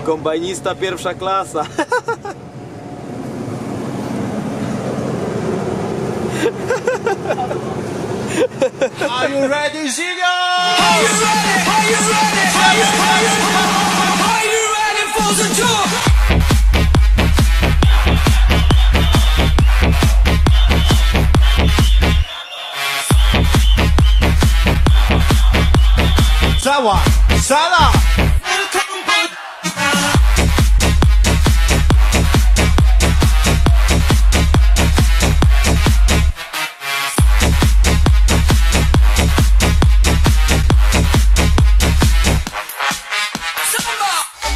Kombajnista pierwsza klasa. Are you ready, Zilio? Are you ready? Are you ready? Are you ready for the tour? Cała sala!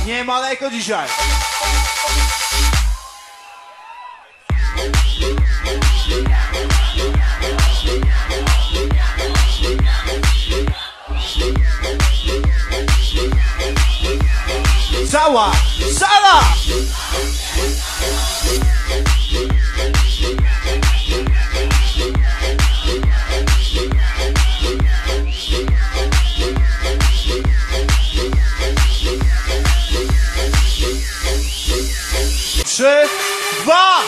Nie ma lekko dzisiaj. Cała sala! Trzy, dwa,